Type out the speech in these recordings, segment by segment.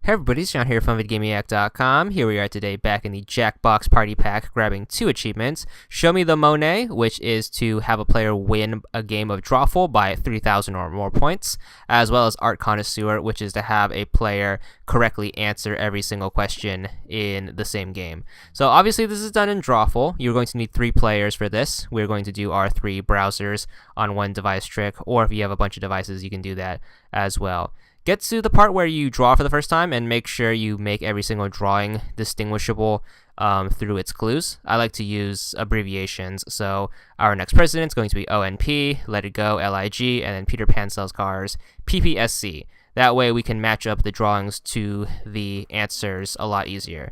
Hey everybody, it's John here from VidGamiac.com. Here we are today back in the Jackbox Party Pack, grabbing 2 achievements. Show Me The Monet, which is to have a player win a game of Drawful by 3,000 or more points, as well as Connoisseur, which is to have a player correctly answer every single question in the same game. So obviously this is done in Drawful. You're going to need 3 players for this. We're going to do our 3 browsers on one device trick, or if you have a bunch of devices, you can do that as well. Get to the part where you draw for the first time and make sure you make every single drawing distinguishable through its clues. I like to use abbreviations. So our next president is going to be ONP, Let It Go, LIG, and then Peter Pan Sells Cars, PPSC. That way we can match up the drawings to the answers a lot easier.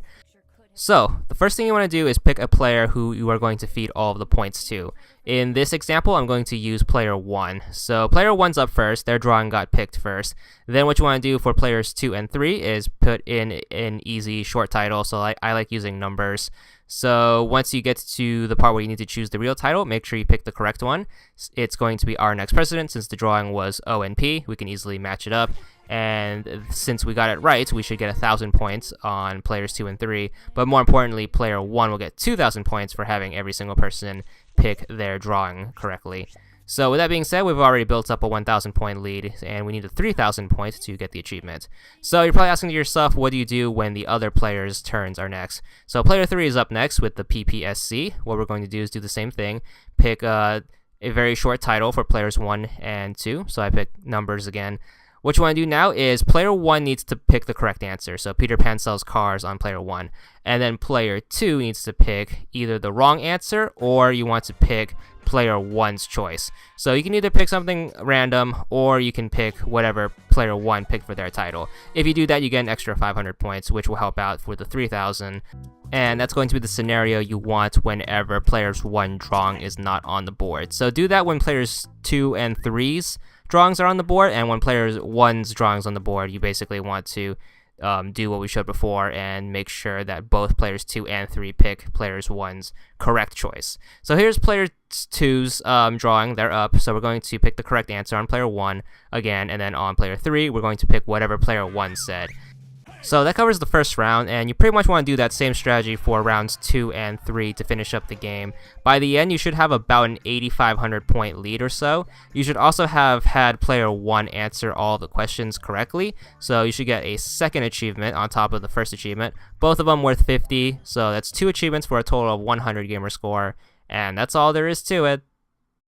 So, the first thing you want to do is pick a player who you are going to feed all of the points to. In this example, I'm going to use player 1. So, player 1's up first, their drawing got picked first. Then what you want to do for players 2 and 3 is put in an easy short title, so I like using numbers. So, once you get to the part where you need to choose the real title, make sure you pick the correct one. It's going to be Our Next President, since the drawing was ONP. We can easily match it up. And since we got it right, we should get 1,000 points on players 2 and 3. But more importantly, player 1 will get 2,000 points for having every single person pick their drawing correctly. So with that being said, we've already built up a 1,000 point lead, and we need a 3,000 points to get the achievement. So you're probably asking yourself, what do you do when the other players' turns are next? So player 3 is up next with the PPSC. What we're going to do is do the same thing. Pick a very short title for players 1 and 2. So I pick numbers again. What you want to do now is player 1 needs to pick the correct answer. So Peter Pan Sells Cars on player 1. And then player 2 needs to pick either the wrong answer or you want to pick player 1's choice. So you can either pick something random or you can pick whatever player 1 picked for their title. If you do that, you get an extra 500 points, which will help out for the 3,000. And that's going to be the scenario you want whenever players 1 drawing is not on the board. So do that when players 2 and 3's drawings are on the board, and when players 1's drawings on the board, you basically want to do what we showed before and make sure that both players 2 and 3 pick players 1's correct choice. So here's player 2's drawing. They're up, so we're going to pick the correct answer on player 1 again, and then on player 3 we're going to pick whatever player 1 said. So that covers the first round, and you pretty much want to do that same strategy for rounds 2 and 3 to finish up the game. By the end, you should have about an 8,500 point lead or so. You should also have had player 1 answer all the questions correctly, so you should get a second achievement on top of the first achievement. Both of them worth 50, so that's 2 achievements for a total of 100 gamer score, and that's all there is to it.